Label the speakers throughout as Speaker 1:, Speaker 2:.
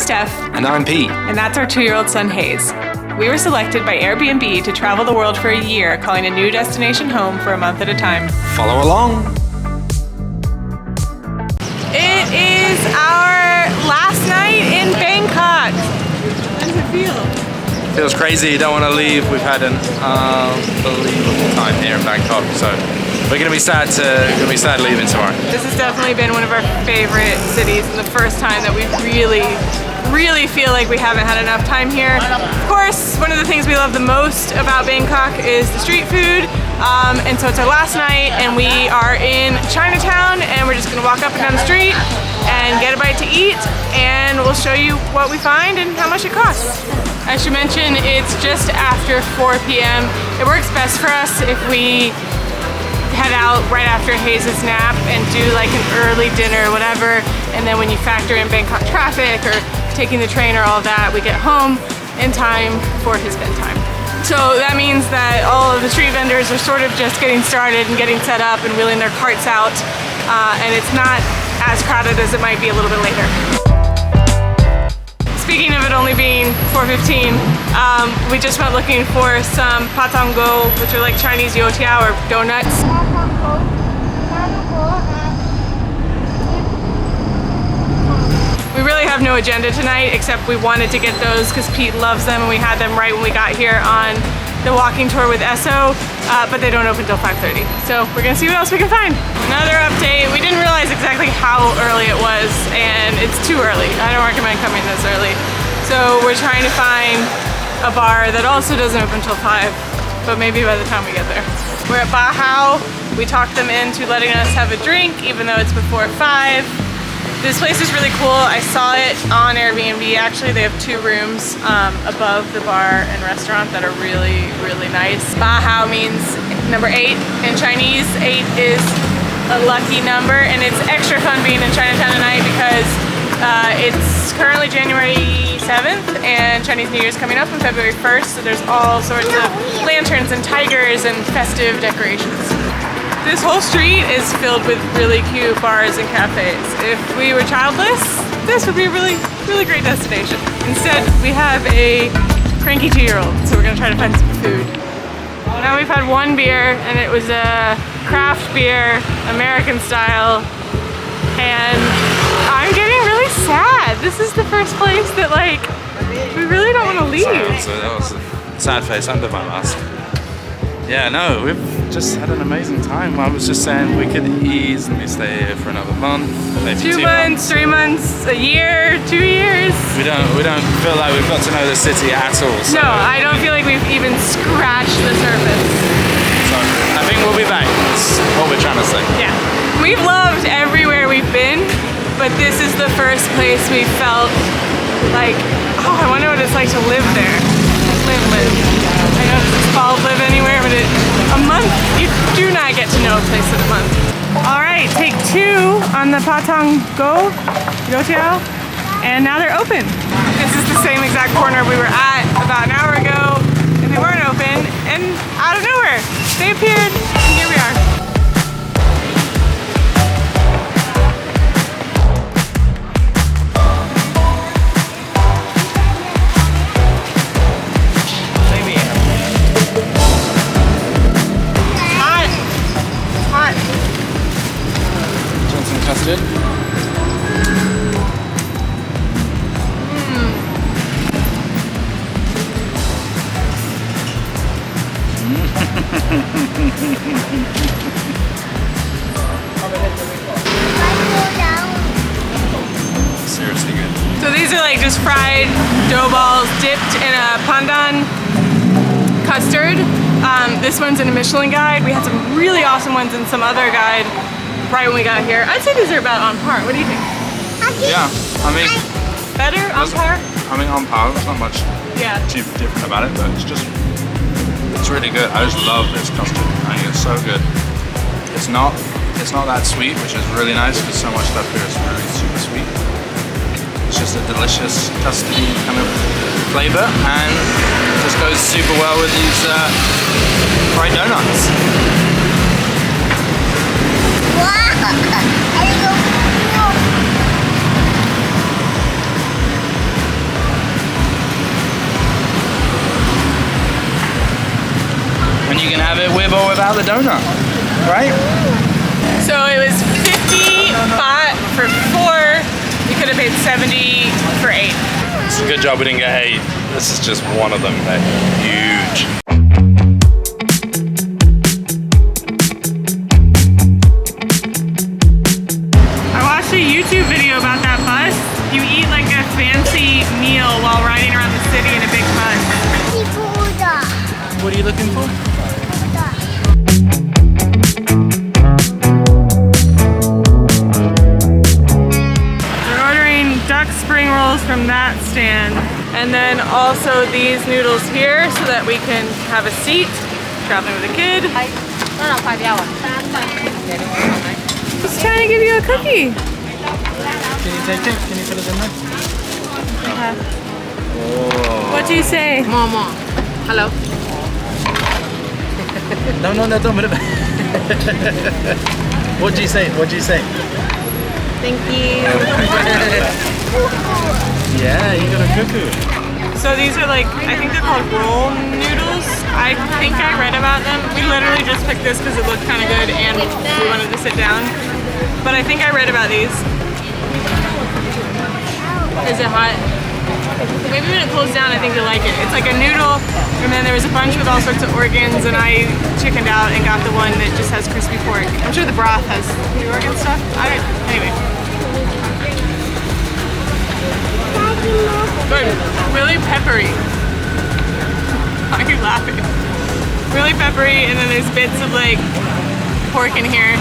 Speaker 1: Steph.
Speaker 2: And I'm Pete.
Speaker 1: And that's our 2-year-old son, Hayes. We were selected by AIRBNB to travel the world for a year, calling a new destination home for a month at a time.
Speaker 2: Follow along.
Speaker 1: It is our last night in Bangkok. How does it feel?
Speaker 2: Feels crazy, you don't want to leave. We've had an unbelievable time here in Bangkok, so we're going to be sad leaving tomorrow.
Speaker 1: This has definitely been one of our favorite cities, and the first time that we really feel like we haven't had enough time here. Of course, one of the things we love the most about Bangkok is the street food, and so it's our last night, and we are in Chinatown, and we're just going to walk up and down the street and get a bite to eat, and we'll show you what we find and how much it costs. I should mention it's just after 4 p.m. It works best for us if we head out right after Hayes' nap and do like an early dinner or whatever, and then when you factor in Bangkok traffic or taking the train or all of that, we get home in time for his bedtime. So that means that all of the street vendors are sort of just getting started and getting set up and wheeling their carts out, and it's not as crowded as it might be a little bit later. Speaking of it only being 4:15, we just went looking for some Tong Go, which are like Chinese youtiao or donuts. We really have no agenda tonight, except we wanted to get those because Pete loves them, and we had them right when we got here on the walking tour with Esso, but they don't open until 5:30. So we're gonna see what else we can find. Another update, we didn't realize exactly how early it was, and it's too early. I don't recommend coming this early. So we're trying to find a bar that also doesn't open until 5, but maybe by the time we get there. We're at Bahao. We talked them into letting us have a drink, even though it's before 5. This place is really cool. I saw it on Airbnb. Actually, they have 2 rooms above the bar and restaurant that are really nice. Bahao means number 8 in Chinese. 8 is a lucky number, and it's extra fun being in Chinatown tonight because it's currently January 7th, and Chinese New Year's coming up on February 1st, so there's all sorts of lanterns and tigers and festive decorations. This whole street is filled with really cute bars and cafes. If we were childless, this would be a really great destination. Instead, we have a cranky 2-year-old, so we're gonna try to find some food. Now we've had 1 beer, and it was a craft beer, American style, and I'm getting really sad. This is the first place that like, we really don't wanna leave.
Speaker 2: Sorry, that was a sad face under my mask. Yeah, no, we've just had an amazing time. I was just saying we could easily stay here for another month, maybe
Speaker 1: 2 months, 3 months, a year, 2 years.
Speaker 2: We don't feel like we've got to know the city at all. So.
Speaker 1: No, I don't feel like we've even scratched the surface.
Speaker 2: So I think we'll be back. That's what we're trying to say. Yeah,
Speaker 1: we've loved everywhere we've been, but this is the first place we felt like, oh, I wonder what it's like to live there. Live. I know it's called live anywhere, but a month, you do not get to know a place in a month. All right, take 2 on the Tong Go youtiao, and now they're open. This is the same exact corner we were at about an hour ago, and they weren't open, and out of nowhere, they appeared, and here we are.
Speaker 2: Custard. Seriously good.
Speaker 1: So these are like just fried dough balls dipped in a pandan custard. This one's in a Michelin guide. We had some really awesome ones in some other guide right when we got here. I'd say these are about on par. What do you think?
Speaker 2: Yeah, I mean...
Speaker 1: Better? On par?
Speaker 2: I mean, on par. There's not much too different about it, but it's really good. I just love this custard. I think it's so good. It's not that sweet, which is really nice because so much stuff here is really super sweet. It's just a delicious custardy kind of flavor, and it just goes super well with these fried donuts. you can have it with or without the donut, right?
Speaker 1: So it was 50 baht for 4. You could have paid 70 for 8.
Speaker 2: It's a good job we didn't get 8. This is just one of them. They're huge.
Speaker 1: I watched a YouTube video about that bus. You eat like a fancy meal while riding around the city in a big bus.
Speaker 2: What are you looking for?
Speaker 1: We're ordering duck spring rolls from that stand. And then also these noodles here so that we can have a seat, traveling with a kid. Just trying to give you a cookie.
Speaker 2: Can you take it? Can you put it in there?
Speaker 1: Oh. What do you say?
Speaker 3: More. Hello.
Speaker 2: No, don't put it back. What do you say?
Speaker 3: Thank you.
Speaker 2: Yeah, you got a cuckoo.
Speaker 1: So these are like, I think they're called roll noodles. I think I read about them. We literally just picked this because it looked kind of good and we wanted to sit down. But I think I read about these. Is it hot? Maybe when it cools down, I think you'll like it. It's like a noodle, and then there was a bunch with all sorts of organs, and I chickened out and got the one that just has crispy pork. I'm sure the broth has the organ stuff. Anyway. Good. Really peppery. Why are you laughing? Really peppery, and then there's bits of like pork in here.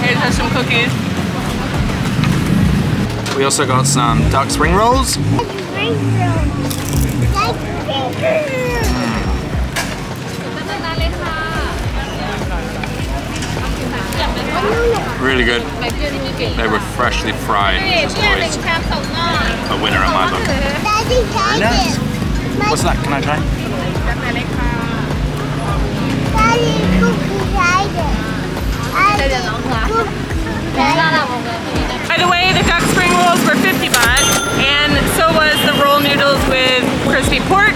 Speaker 1: It has some cookies.
Speaker 2: We also got some duck spring rolls. Really good. They were freshly fried, which is always a winner in my book. Very nice. What's that? Can I try?
Speaker 1: By the way, the duck spring rolls were 50 baht, and so was the roll noodles with crispy pork.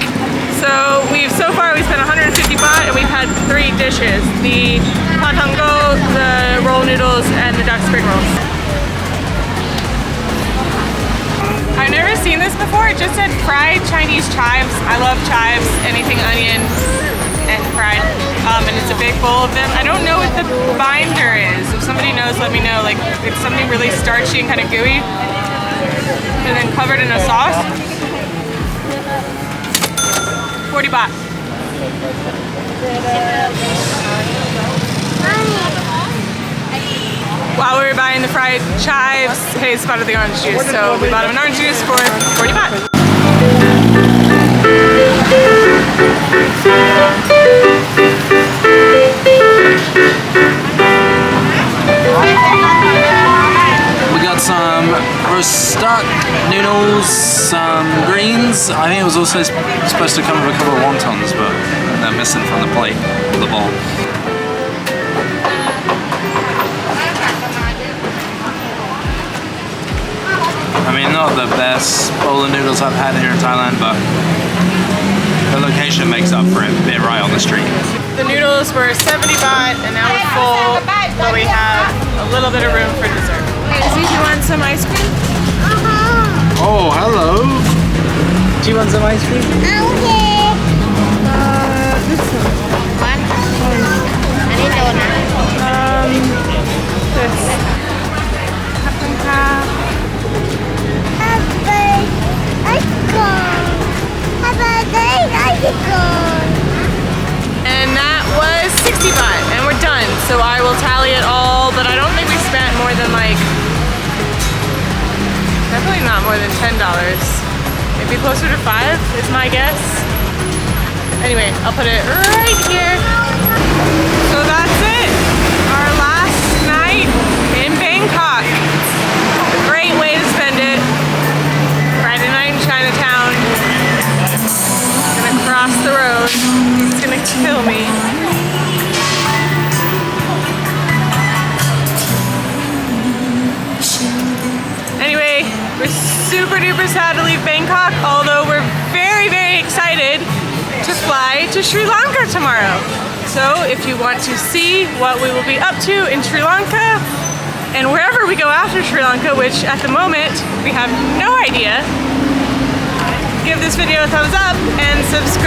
Speaker 1: So far we spent 150 baht, and we've had 3 dishes: the Tong Go, the roll noodles, and the duck spring rolls. I've never seen this before. It just said fried Chinese chives. I love chives, anything onion and fried. And it's a big bowl of them. I don't know what the binder is. If somebody knows, let me know. Like, it's something really starchy and kind of gooey, and then covered in a sauce. 40 baht. While we were buying the fried chives, Hayes spotted the orange juice, so we bought him an orange juice for 40 baht.
Speaker 2: We got some roast duck, noodles, some greens. I think it was also supposed to come with a couple of wontons, but they're missing from the plate or the bowl. I mean, not the best bowl of noodles I've had here in Thailand, but the location makes up for it, being right on the street.
Speaker 1: The noodles were 70 baht, and now we're full, but we have a little bit of room for dessert. Do you want some ice cream?
Speaker 2: Oh, hello. Do you want some ice cream?
Speaker 1: This one. This. And that was 60 baht, and we're done. So I will tally it all, but I don't think we spent more than like, definitely not more than $10. Maybe closer to 5 is my guess. Anyway, I'll put it right here. So that's it. Our last night in Bangkok. A great way to spend it. Friday night in Chinatown. Gonna cross the road. It's gonna kill me. Anyway, we're super duper sad to leave Bangkok, although we're very, very excited to Sri Lanka tomorrow. So if you want to see what we will be up to in Sri Lanka and wherever we go after Sri Lanka, which at the moment we have no idea, give this video a thumbs up and subscribe.